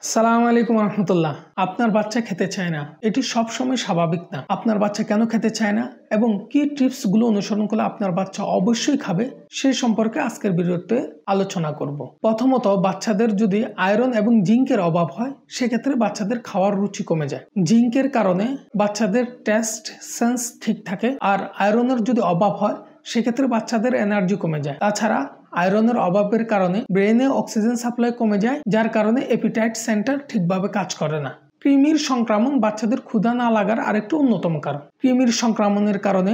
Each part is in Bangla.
আসসালামু আলাইকুম রহমতুল্লাহ। আপনার বাচ্চা খেতে চায় না, এটি সবসময় স্বাভাবিক না। আপনার বাচ্চা কেন খেতে চায় না এবং কি টিপসগুলো অনুসরণ করলে আপনার বাচ্চা অবশ্যই খাবে সে সম্পর্কে আজকের ভিডিওতে আলোচনা করব। প্রথমত, বাচ্চাদের যদি আয়রন এবং জিঙ্কের অভাব হয় সেক্ষেত্রে বাচ্চাদের খাওয়ার রুচি কমে যায়। জিঙ্কের কারণে বাচ্চাদের টেস্ট সেন্স ঠিক থাকে, আর আয়রনের যদি অভাব হয় সেক্ষেত্রে বাচ্চাদের এনার্জি কমে যায়। তাছাড়া আয়রনের অভাবের কারণে ব্রেনে অক্সিজেন সাপ্লাই কমে যায়, যার কারণে অ্যাপিটাইট সেন্টার ঠিকভাবে কাজ করে না। কৃমির সংক্রমণ বাচ্চাদের ক্ষুধা না লাগার আরেকটি অন্যতম কারণ। কৃমির সংক্রমণের কারণে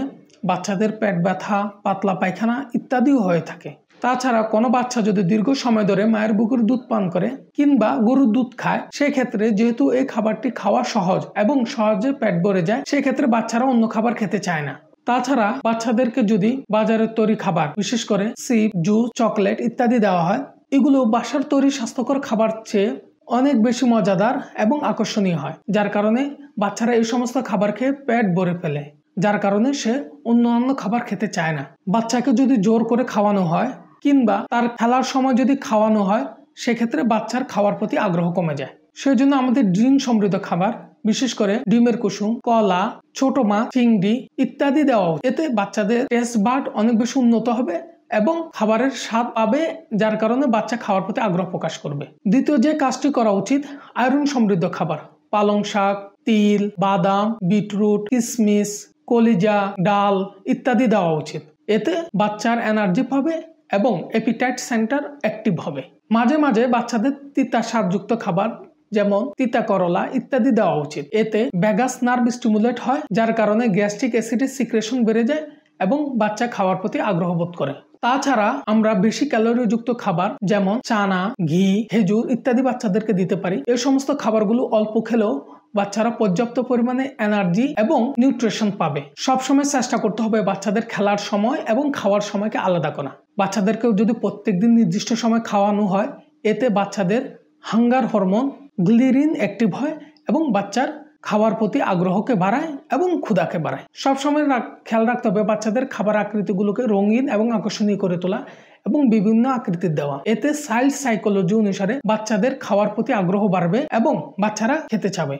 বাচ্চাদের পেট ব্যথা, পাতলা পায়খানা ইত্যাদিও হয়ে থাকে। তাছাড়া কোনো বাচ্চা যদি দীর্ঘ সময় ধরে মায়ের বুকের দুধ পান করে কিংবা গরুর দুধ খায়, সেক্ষেত্রে যেহেতু এই খাবারটি খাওয়া সহজ এবং সহজে পেট ভরে যায়, সেক্ষেত্রে বাচ্চারা অন্য খাবার খেতে চায় না। তাছাড়া বাচ্চাদেরকে যদি বাজারের তৈরি খাবার, বিশেষ করে চিপস, জুস, চকলেট ইত্যাদি দেওয়া হয়, এগুলো বাসার তৈরি স্বাস্থ্যকর খাবার চেয়ে অনেক বেশি মজাদার এবং আকর্ষণীয় হয়, যার কারণে বাচ্চারা এই সমস্ত খাবার খেয়ে পেট ভরে ফেলে, যার কারণে সে অন্যান্য খাবার খেতে চায় না। বাচ্চাকে যদি জোর করে খাওয়ানো হয় কিংবা তার খেলার সময় যদি খাওয়ানো হয়, সেক্ষেত্রে বাচ্চার খাওয়ার প্রতি আগ্রহ কমে যায়। সেই জন্য আমাদের ডিম সমৃদ্ধ খাবার, বিশেষ করে ডিমের কুসুম, কলা, ছোট মাছ, চিংড়ি ইত্যাদি দেওয়া, এতে বাচ্চাদের টেস্ট বাড অনেক বেশি উন্নত হবে এবং খাবারের স্বাদ পাবে, যার কারণে বাচ্চা খাওয়ার প্রতি আগ্রহ প্রকাশ করবে। দ্বিতীয় যে কাজটি করা উচিত, আয়রন সমৃদ্ধ খাবার, পালং শাক, তিল, বাদাম, বিটরুট, কিশমিশ, কলিজা, ডাল ইত্যাদি দেওয়া উচিত। এতে বাচ্চার এনার্জি পাবে এবং অ্যাপিটাইট সেন্টার অ্যাক্টিভ হবে। মাঝে মাঝে বাচ্চাদের তিতা স্বাদযুক্ত খাবার যেমন তিতা করলা ইত্যাদি দেওয়া উচিত। এতে ভ্যাগাস নার্ভ স্টিমুলেট হয়, যার কারণে গ্যাস্ট্রিক অ্যাসিডের সিক্রেশন বেড়ে যায় এবং বাচ্চা খাওয়ার প্রতি আগ্রহ বোধ করে। তাছাড়া আমরা বেশি ক্যালোরিযুক্ত খাবার যেমন চানা, ঘি, খেজুর ইত্যাদি বাচ্চাদেরকে দিতে পারি। এই সমস্ত খাবারগুলো অল্প খেলেও বাচ্চারা পর্যাপ্ত পরিমাণে এনার্জি এবং নিউট্রিশন পাবে। সবসময় চেষ্টা করতে হবে বাচ্চাদের খেলার সময় এবং খাওয়ার সময়কে আলাদা করা। বাচ্চাদেরকেও যদি প্রত্যেকদিন নির্দিষ্ট সময় খাওয়ানো হয়, এতে বাচ্চাদের হাঙ্গার হরমোন গ্লিরিন অ্যাক্টিভ হয় এবং বাচ্চার খাওয়ার প্রতি আগ্রহকে বাড়ায় এবং ক্ষুধাকে বাড়ায়। সবসময় খেয়াল রাখতে হবে বাচ্চাদের খাবার আকৃতিগুলোকে রঙিন এবং আকর্ষণীয় করে তোলা এবং বিভিন্ন আকৃতির দেওয়া। এতে চাইল্ড সাইকোলজি অনুসারে বাচ্চাদের খাওয়ার প্রতি আগ্রহ বাড়বে এবং বাচ্চারা খেতে চাবে।